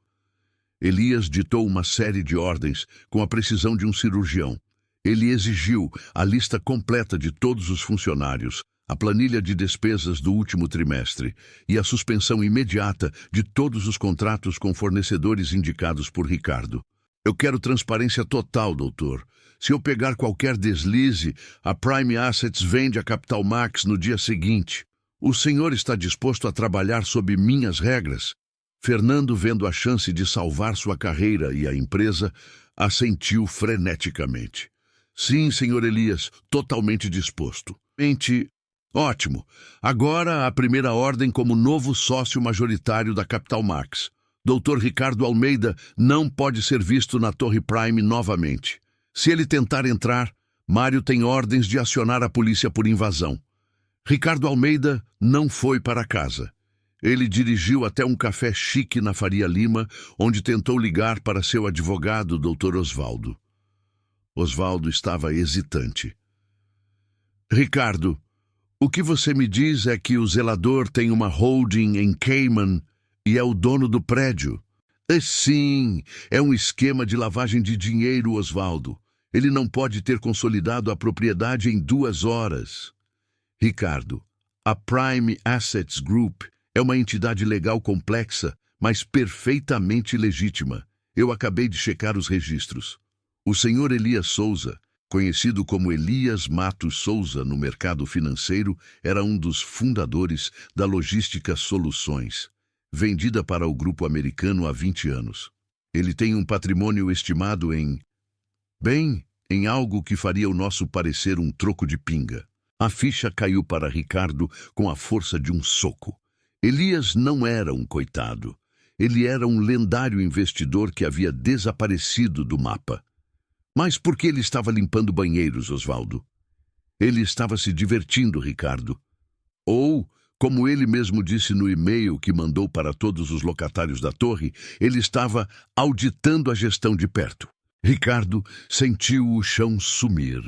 Elias ditou uma série de ordens com a precisão de um cirurgião. Ele exigiu a lista completa de todos os funcionários, a planilha de despesas do último trimestre e a suspensão imediata de todos os contratos com fornecedores indicados por Ricardo. Eu quero transparência total, doutor. Se eu pegar qualquer deslize, a Prime Assets vende a Capital Max no dia seguinte. O senhor está disposto a trabalhar sob minhas regras? Fernando, vendo a chance de salvar sua carreira e a empresa, assentiu freneticamente. Sim, senhor Elias, totalmente disposto. Ótimo. Agora a primeira ordem como novo sócio majoritário da Capital Max. Dr. Ricardo Almeida não pode ser visto na Torre Prime novamente. Se ele tentar entrar, Mário tem ordens de acionar a polícia por invasão. Ricardo Almeida não foi para casa. Ele dirigiu até um café chique na Faria Lima, onde tentou ligar para seu advogado, Dr. Osvaldo. Osvaldo estava hesitante. Ricardo, o que você me diz é que o zelador tem uma holding em Cayman e é o dono do prédio. Sim, é um esquema de lavagem de dinheiro, Osvaldo. Ele não pode ter consolidado a propriedade em 2 horas. Ricardo, a Prime Assets Group é uma entidade legal complexa, mas perfeitamente legítima. Eu acabei de checar os registros. O senhor Elias Souza, conhecido como Elias Matos Souza no mercado financeiro, era um dos fundadores da Logística Soluções, vendida para o grupo americano há 20 anos. Ele tem um patrimônio estimado em algo que faria o nosso parecer um troco de pinga. A ficha caiu para Ricardo com a força de um soco. Elias não era um coitado. Ele era um lendário investidor que havia desaparecido do mapa. Mas por que ele estava limpando banheiros, Osvaldo? Ele estava se divertindo, Ricardo. Ou, como ele mesmo disse no e-mail que mandou para todos os locatários da torre, ele estava auditando a gestão de perto. Ricardo sentiu o chão sumir.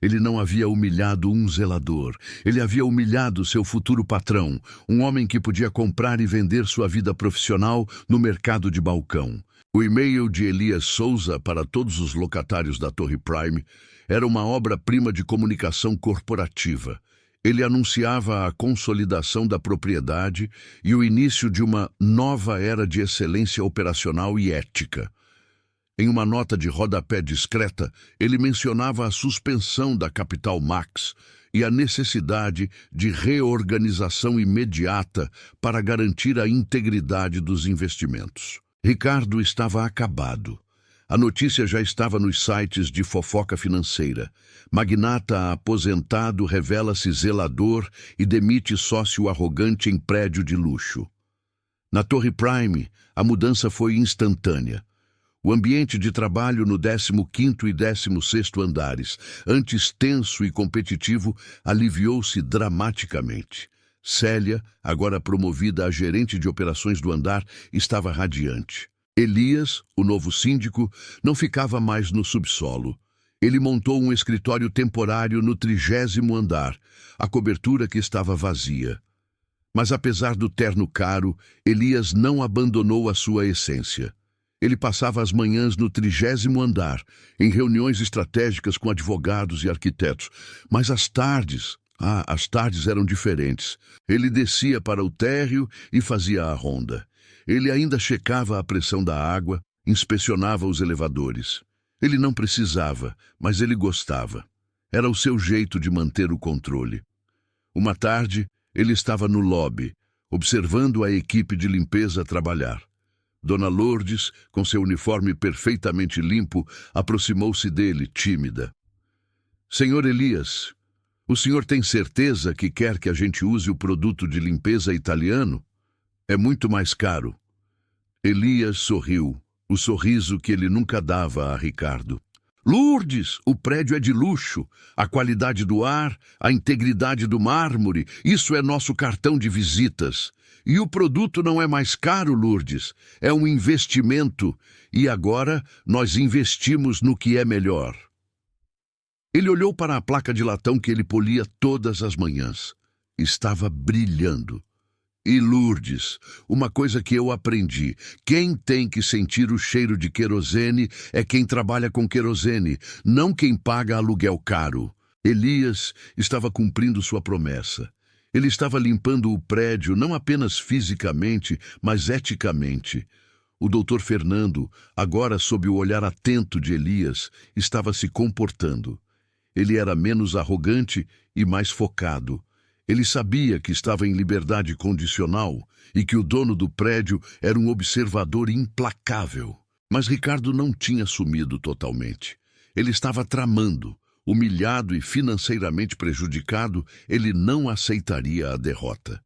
Ele não havia humilhado um zelador. Ele havia humilhado seu futuro patrão, um homem que podia comprar e vender sua vida profissional no mercado de balcão. O e-mail de Elias Souza para todos os locatários da Torre Prime era uma obra-prima de comunicação corporativa. Ele anunciava a consolidação da propriedade e o início de uma nova era de excelência operacional e ética. Em uma nota de rodapé discreta, ele mencionava a suspensão da Capital Max e a necessidade de reorganização imediata para garantir a integridade dos investimentos. Ricardo estava acabado. A notícia já estava nos sites de fofoca financeira. Magnata aposentado revela-se zelador e demite sócio arrogante em prédio de luxo. Na Torre Prime, a mudança foi instantânea. O ambiente de trabalho no 15º e 16º andares, antes tenso e competitivo, aliviou-se dramaticamente. Célia, agora promovida a gerente de operações do andar, estava radiante. Elias, o novo síndico, não ficava mais no subsolo. Ele montou um escritório temporário no 30º andar, a cobertura que estava vazia. Mas apesar do terno caro, Elias não abandonou a sua essência. Ele passava as manhãs no 30º andar, em reuniões estratégicas com advogados e arquitetos. Mas as tardes eram diferentes. Ele descia para o térreo e fazia a ronda. Ele ainda checava a pressão da água, inspecionava os elevadores. Ele não precisava, mas ele gostava. Era o seu jeito de manter o controle. Uma tarde, ele estava no lobby, observando a equipe de limpeza trabalhar. Dona Lourdes, com seu uniforme perfeitamente limpo, aproximou-se dele, tímida. Senhor Elias, o senhor tem certeza que quer que a gente use o produto de limpeza italiano? É muito mais caro. Elias sorriu, o sorriso que ele nunca dava a Ricardo. Lourdes, o prédio é de luxo. A qualidade do ar, a integridade do mármore, isso é nosso cartão de visitas. E o produto não é mais caro, Lourdes. É um investimento. E agora nós investimos no que é melhor. Ele olhou para a placa de latão que ele polia todas as manhãs. Estava brilhando. E Lourdes, uma coisa que eu aprendi, quem tem que sentir o cheiro de querosene é quem trabalha com querosene, não quem paga aluguel caro. Elias estava cumprindo sua promessa. Ele estava limpando o prédio não apenas fisicamente, mas eticamente. O doutor Fernando, agora sob o olhar atento de Elias, estava se comportando. Ele era menos arrogante e mais focado. Ele sabia que estava em liberdade condicional e que o dono do prédio era um observador implacável. Mas Ricardo não tinha sumido totalmente. Ele estava tramando. Humilhado e financeiramente prejudicado, ele não aceitaria a derrota.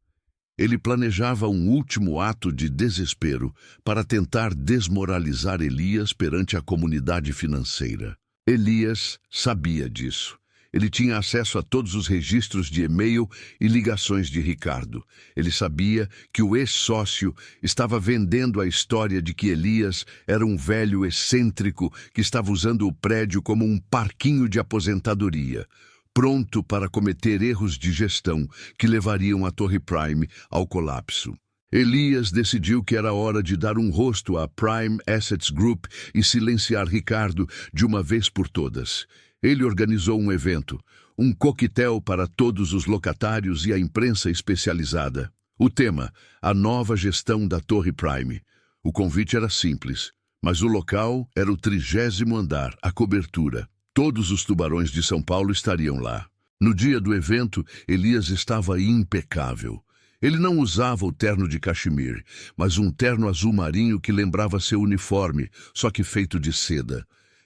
Ele planejava um último ato de desespero para tentar desmoralizar Elias perante a comunidade financeira. Elias sabia disso. Ele tinha acesso a todos os registros de e-mail e ligações de Ricardo. Ele sabia que o ex-sócio estava vendendo a história de que Elias era um velho excêntrico que estava usando o prédio como um parquinho de aposentadoria, pronto para cometer erros de gestão que levariam a Torre Prime ao colapso. Elias decidiu que era hora de dar um rosto à Prime Assets Group e silenciar Ricardo de uma vez por todas. Ele organizou um evento, um coquetel para todos os locatários e a imprensa especializada. O tema, a nova gestão da Torre Prime. O convite era simples, mas o local era o 30º andar, a cobertura. Todos os tubarões de São Paulo estariam lá. No dia do evento, Elias estava impecável. Ele não usava o terno de cachemir, mas um terno azul marinho que lembrava seu uniforme, só que feito de seda.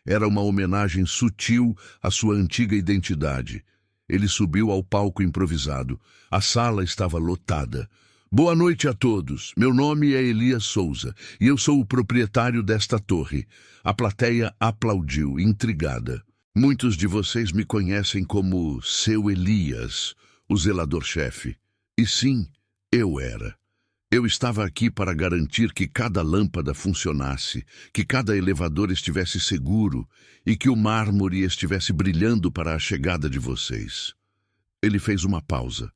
Era uma homenagem sutil à sua antiga identidade. Ele subiu ao palco improvisado. A sala estava lotada. Boa noite a todos. Meu nome é Elias Souza e eu sou o proprietário desta torre. A plateia aplaudiu, intrigada. Muitos de vocês me conhecem como Seu Elias, o zelador-chefe. E sim, eu era. Eu estava aqui para garantir que cada lâmpada funcionasse, que cada elevador estivesse seguro e que o mármore estivesse brilhando para a chegada de vocês. Ele fez uma pausa,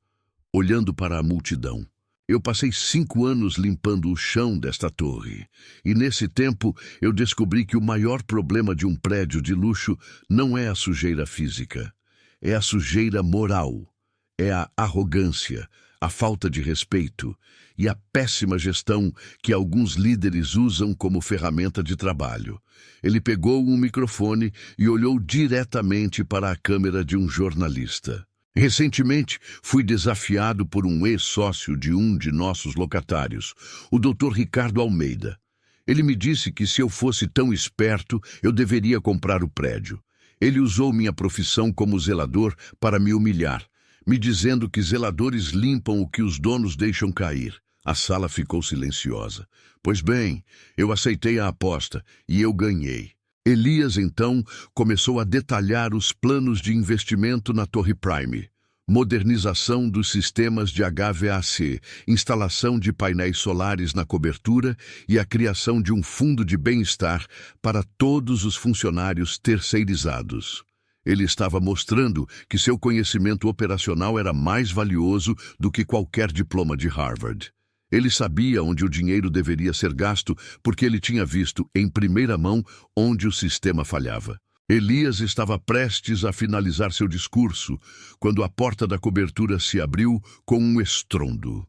olhando para a multidão. Eu passei 5 anos limpando o chão desta torre, e nesse tempo eu descobri que o maior problema de um prédio de luxo não é a sujeira física, é a sujeira moral, é a arrogância, a falta de respeito e a péssima gestão que alguns líderes usam como ferramenta de trabalho. Ele pegou um microfone e olhou diretamente para a câmera de um jornalista. Recentemente, fui desafiado por um ex-sócio de um de nossos locatários, o Dr. Ricardo Almeida. Ele me disse que se eu fosse tão esperto, eu deveria comprar o prédio. Ele usou minha profissão como zelador para me humilhar, me dizendo que zeladores limpam o que os donos deixam cair. A sala ficou silenciosa. Pois bem, eu aceitei a aposta e eu ganhei. Elias, então, começou a detalhar os planos de investimento na Torre Prime. modernização dos sistemas de HVAC, instalação de painéis solares na cobertura e a criação de um fundo de bem-estar para todos os funcionários terceirizados. Ele estava mostrando que seu conhecimento operacional era mais valioso do que qualquer diploma de Harvard. Ele sabia onde o dinheiro deveria ser gasto porque ele tinha visto em primeira mão onde o sistema falhava. Elias estava prestes a finalizar seu discurso quando a porta da cobertura se abriu com um estrondo.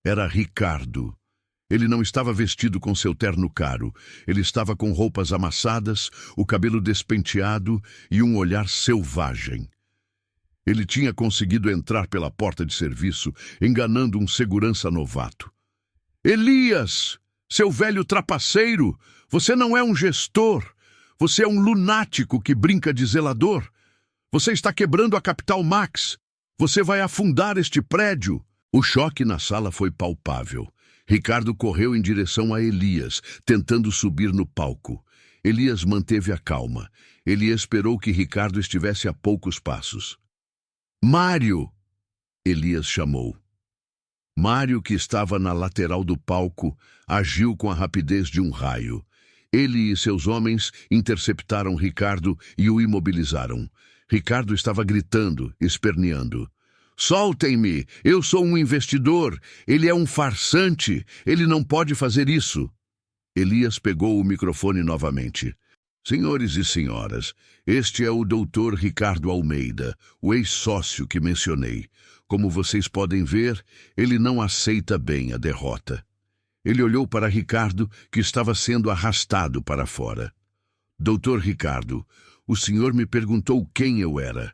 Era Ricardo. Ele não estava vestido com seu terno caro. Ele estava com roupas amassadas, o cabelo despenteado e um olhar selvagem. Ele tinha conseguido entrar pela porta de serviço, enganando um segurança novato. Elias, seu velho trapaceiro, você não é um gestor. Você é um lunático que brinca de zelador. Você está quebrando a Capital Max. Você vai afundar este prédio. O choque na sala foi palpável. Ricardo correu em direção a Elias, tentando subir no palco. Elias manteve a calma. Ele esperou que Ricardo estivesse a poucos passos. Mário! Elias chamou. Mário, que estava na lateral do palco, agiu com a rapidez de um raio. Ele e seus homens interceptaram Ricardo e o imobilizaram. Ricardo estava gritando, esperneando. Soltem-me! Eu sou um investidor! Ele é um farsante! Ele não pode fazer isso! Elias pegou o microfone novamente. Senhores e senhoras, este é o Dr. Ricardo Almeida, o ex-sócio que mencionei. Como vocês podem ver, ele não aceita bem a derrota. Ele olhou para Ricardo, que estava sendo arrastado para fora. Doutor Ricardo, o senhor me perguntou quem eu era.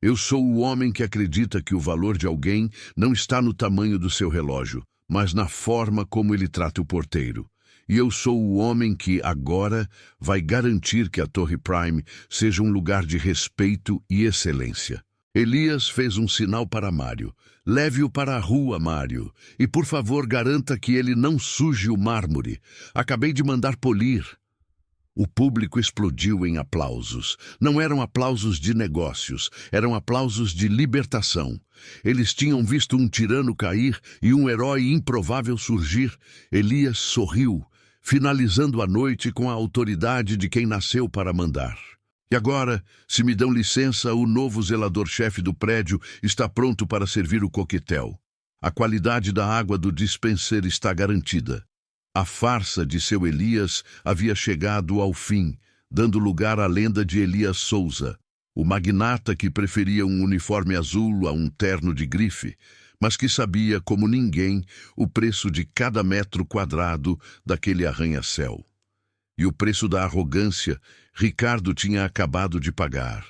Eu sou o homem que acredita que o valor de alguém não está no tamanho do seu relógio, mas na forma como ele trata o porteiro. E eu sou o homem que, agora, vai garantir que a Torre Prime seja um lugar de respeito e excelência. Elias fez um sinal para Mário. Leve-o para a rua, Mário. E, por favor, garanta que ele não suje o mármore. Acabei de mandar polir. O público explodiu em aplausos. Não eram aplausos de negócios, eram aplausos de libertação. Eles tinham visto um tirano cair e um herói improvável surgir. Elias sorriu, finalizando a noite com a autoridade de quem nasceu para mandar. E agora, se me dão licença, o novo zelador-chefe do prédio está pronto para servir o coquetel. A qualidade da água do dispenser está garantida. A farsa de seu Elias havia chegado ao fim, dando lugar à lenda de Elias Souza, o magnata que preferia um uniforme azul a um terno de grife, mas que sabia, como ninguém, o preço de cada metro quadrado daquele arranha-céu. E o preço da arrogância Ricardo tinha acabado de pagar.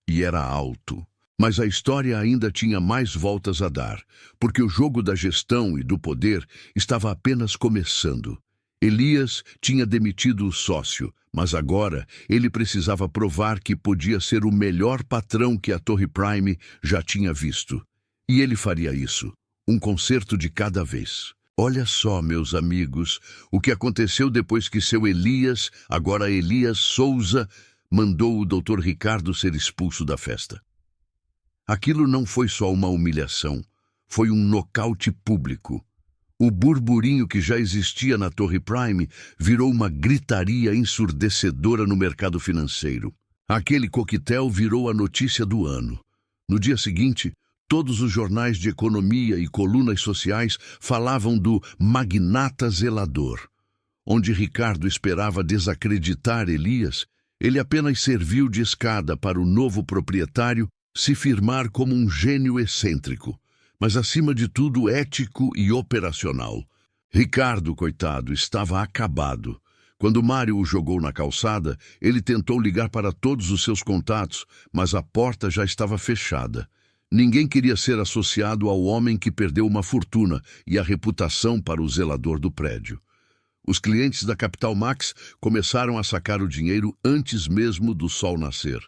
E era alto. Mas a história ainda tinha mais voltas a dar, porque o jogo da gestão e do poder estava apenas começando. Elias tinha demitido o sócio, mas agora ele precisava provar que podia ser o melhor patrão que a Torre Prime já tinha visto. E ele faria isso, um concerto de cada vez. Olha só, meus amigos, o que aconteceu depois que seu Elias, agora Elias Souza, mandou o Dr. Ricardo ser expulso da festa. Aquilo não foi só uma humilhação, foi um nocaute público. O burburinho que já existia na Torre Prime virou uma gritaria ensurdecedora no mercado financeiro. Aquele coquetel virou a notícia do ano. No dia seguinte, todos os jornais de economia e colunas sociais falavam do magnata zelador. Onde Ricardo esperava desacreditar Elias, ele apenas serviu de escada para o novo proprietário se firmar como um gênio excêntrico, mas acima de tudo ético e operacional. Ricardo, coitado, estava acabado. Quando Mário o jogou na calçada, ele tentou ligar para todos os seus contatos, mas a porta já estava fechada. Ninguém queria ser associado ao homem que perdeu uma fortuna e a reputação para o zelador do prédio. Os clientes da Capital Max começaram a sacar o dinheiro antes mesmo do sol nascer.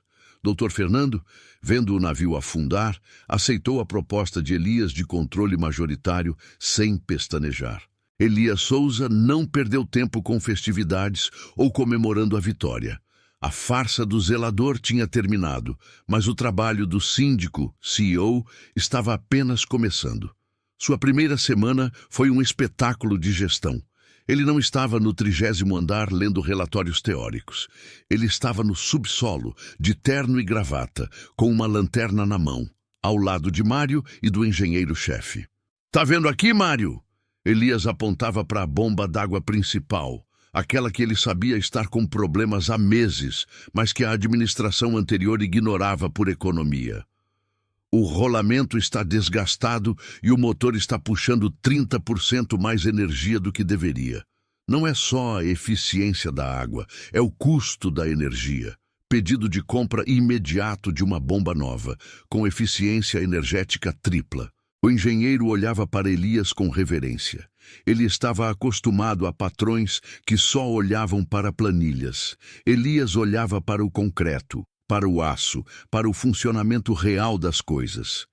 Dr. Fernando, vendo o navio afundar, aceitou a proposta de Elias de controle majoritário sem pestanejar. Elias Souza não perdeu tempo com festividades ou comemorando a vitória. A farsa do zelador tinha terminado, mas o trabalho do síndico, CEO, estava apenas começando. Sua primeira semana foi um espetáculo de gestão. Ele não estava no 30º andar lendo relatórios teóricos. Ele estava no subsolo, de terno e gravata, com uma lanterna na mão, ao lado de Mário e do engenheiro-chefe. "Tá vendo aqui, Mário?" Elias apontava para a bomba d'água principal, aquela que ele sabia estar com problemas há meses, mas que a administração anterior ignorava por economia. "O rolamento está desgastado e o motor está puxando 30% mais energia do que deveria. Não é só a eficiência da água, é o custo da energia. Pedido de compra imediato de uma bomba nova, com eficiência energética tripla." O engenheiro olhava para Elias com reverência. Ele estava acostumado a patrões que só olhavam para planilhas. Elias olhava para o concreto, para o aço, para o funcionamento real das coisas.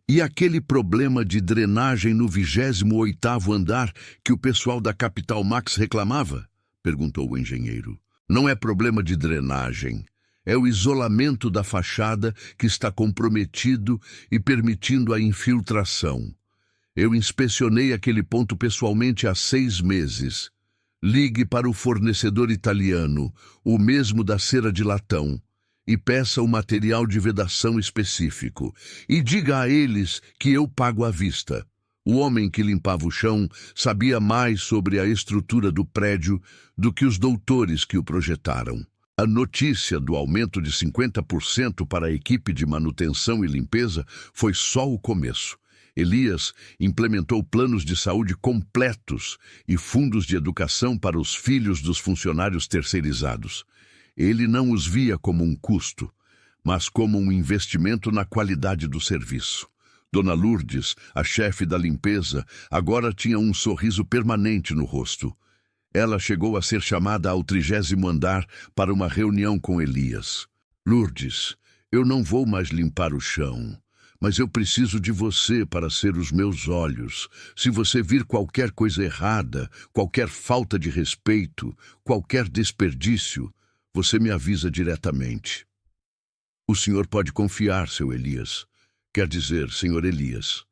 "E aquele problema de drenagem no 28º andar que o pessoal da Capital Max reclamava?" perguntou o engenheiro. "Não é problema de drenagem. É o isolamento da fachada que está comprometido e permitindo a infiltração. Eu inspecionei aquele ponto pessoalmente há 6 meses. Ligue para o fornecedor italiano, o mesmo da cera de latão, e peça o material de vedação específico. E diga a eles que eu pago à vista." O homem que limpava o chão sabia mais sobre a estrutura do prédio do que os doutores que o projetaram. A notícia do aumento de 50% para a equipe de manutenção e limpeza foi só o começo. Elias implementou planos de saúde completos e fundos de educação para os filhos dos funcionários terceirizados. Ele não os via como um custo, mas como um investimento na qualidade do serviço. Dona Lourdes, a chefe da limpeza, agora tinha um sorriso permanente no rosto. Ela chegou a ser chamada ao 30º andar para uma reunião com Elias. "Lourdes, eu não vou mais limpar o chão, mas eu preciso de você para ser os meus olhos. Se você vir qualquer coisa errada, qualquer falta de respeito, qualquer desperdício, você me avisa diretamente." "O senhor pode confiar, seu Elias. Quer dizer, senhor Elias.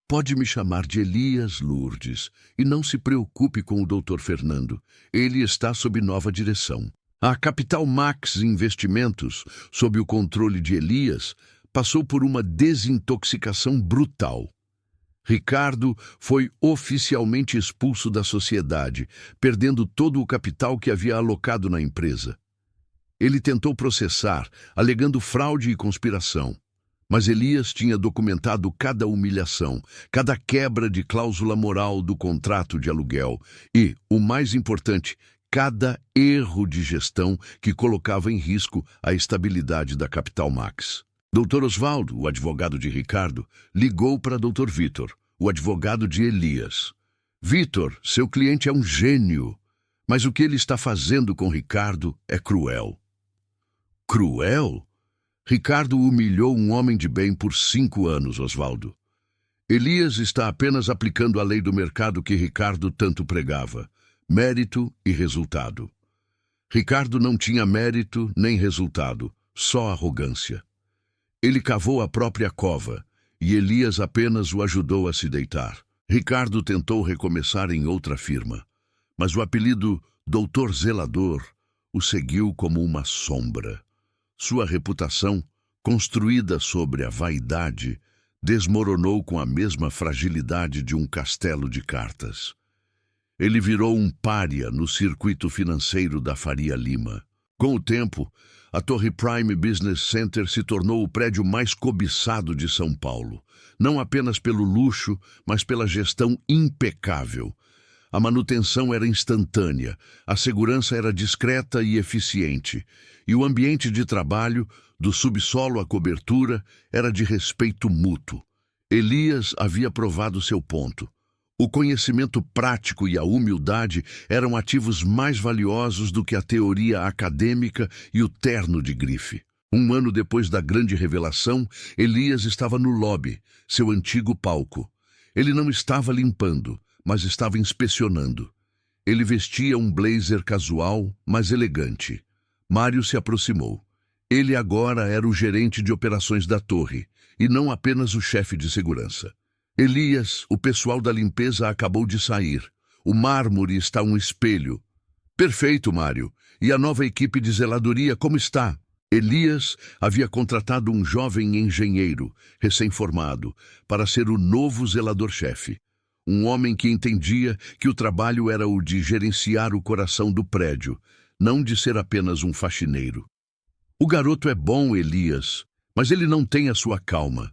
Pode me chamar de Elias, Lourdes, e não se preocupe com o Dr. Fernando. Ele está sob nova direção." A Capital Max Investimentos, sob o controle de Elias, passou por uma desintoxicação brutal. Ricardo foi oficialmente expulso da sociedade, perdendo todo o capital que havia alocado na empresa. Ele tentou processar, alegando fraude e conspiração. Mas Elias tinha documentado cada humilhação, cada quebra de cláusula moral do contrato de aluguel e, o mais importante, cada erro de gestão que colocava em risco a estabilidade da Capital Max. Dr. Osvaldo, o advogado de Ricardo, ligou para Dr. Vitor, o advogado de Elias. "Vitor, seu cliente é um gênio, mas o que ele está fazendo com Ricardo é cruel." "Cruel?" "Ricardo humilhou um homem de bem por 5 anos, Osvaldo. Elias está apenas aplicando a lei do mercado que Ricardo tanto pregava: mérito e resultado. Ricardo não tinha mérito nem resultado, só arrogância. Ele cavou a própria cova, e Elias apenas o ajudou a se deitar. Ricardo tentou recomeçar em outra firma, mas o apelido Doutor Zelador o seguiu como uma sombra. Sua reputação, construída sobre a vaidade, desmoronou com a mesma fragilidade de um castelo de cartas. Ele virou um pária no circuito financeiro da Faria Lima. Com o tempo, a Torre Prime Business Center se tornou o prédio mais cobiçado de São Paulo, não apenas pelo luxo, mas pela gestão impecável. A manutenção era instantânea, a segurança era discreta e eficiente, e o ambiente de trabalho, do subsolo à cobertura, era de respeito mútuo. Elias havia provado seu ponto. O conhecimento prático e a humildade eram ativos mais valiosos do que a teoria acadêmica e o terno de grife. 1 ano depois da grande revelação, Elias estava no lobby, seu antigo palco. Ele não estava limpando, mas estava inspecionando. Ele vestia um blazer casual, mas elegante. Mário se aproximou. Ele agora era o gerente de operações da torre, e não apenas o chefe de segurança. Elias, o pessoal da limpeza acabou de sair. O mármore está um espelho. Perfeito, Mário. E a nova equipe de zeladoria, como está? Elias havia contratado um jovem engenheiro, recém-formado, para ser o novo zelador-chefe. Um homem que entendia que o trabalho era o de gerenciar o coração do prédio, não de ser apenas um faxineiro. O garoto é bom, Elias, mas ele não tem a sua calma.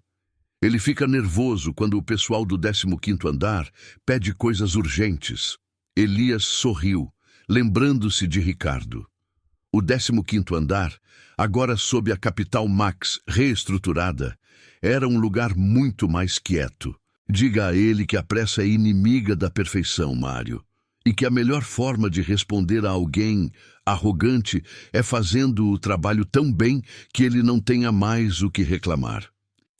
Ele fica nervoso quando o pessoal do 15º andar pede coisas urgentes. Elias sorriu, lembrando-se de Ricardo. O 15º andar, agora sob a Capital Max reestruturada, era um lugar muito mais quieto. Diga a ele que a pressa é inimiga da perfeição, Mário, e que a melhor forma de responder a alguém arrogante é fazendo o trabalho tão bem que ele não tenha mais o que reclamar.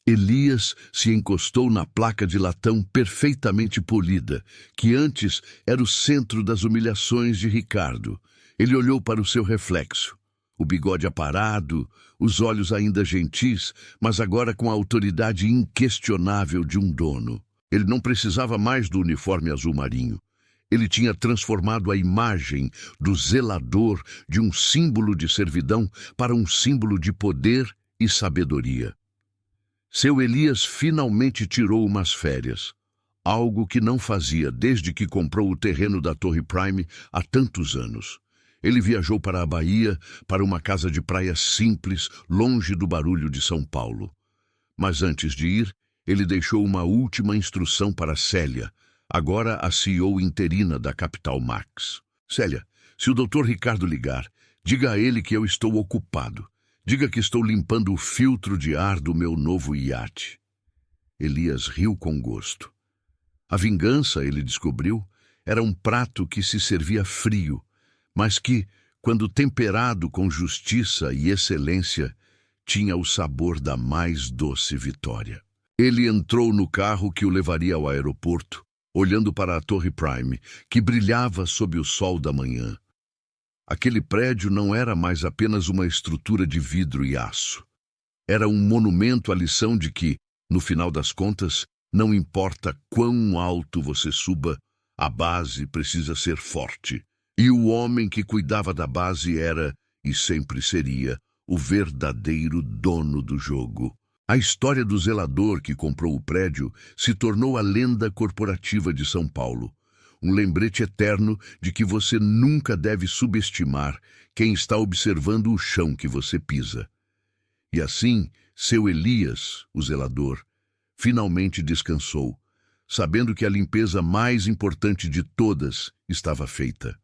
Elias se encostou na placa de latão perfeitamente polida, que antes era o centro das humilhações de Ricardo. Ele olhou para o seu reflexo. O bigode aparado, os olhos ainda gentis, mas agora com a autoridade inquestionável de um dono. Ele não precisava mais do uniforme azul marinho. Ele tinha transformado a imagem do zelador de um símbolo de servidão para um símbolo de poder e sabedoria. Seu Elias finalmente tirou umas férias, algo que não fazia desde que comprou o terreno da Torre Prime há tantos anos. Ele viajou para a Bahia, para uma casa de praia simples, longe do barulho de São Paulo. Mas antes de ir, ele deixou uma última instrução para Célia, agora a CEO interina da Capital Max. Célia, se o Dr. Ricardo ligar, diga a ele que eu estou ocupado. Diga que estou limpando o filtro de ar do meu novo iate. Elias riu com gosto. A vingança, ele descobriu, era um prato que se servia frio, mas que, quando temperado com justiça e excelência, tinha o sabor da mais doce vitória. Ele entrou no carro que o levaria ao aeroporto, olhando para a Torre Prime, que brilhava sob o sol da manhã. Aquele prédio não era mais apenas uma estrutura de vidro e aço. Era um monumento à lição de que, no final das contas, não importa quão alto você suba, a base precisa ser forte. E o homem que cuidava da base era, e sempre seria, o verdadeiro dono do jogo. A história do zelador que comprou o prédio se tornou a lenda corporativa de São Paulo. Um lembrete eterno de que você nunca deve subestimar quem está observando o chão que você pisa. E assim, seu Elias, o zelador, finalmente descansou, sabendo que a limpeza mais importante de todas estava feita.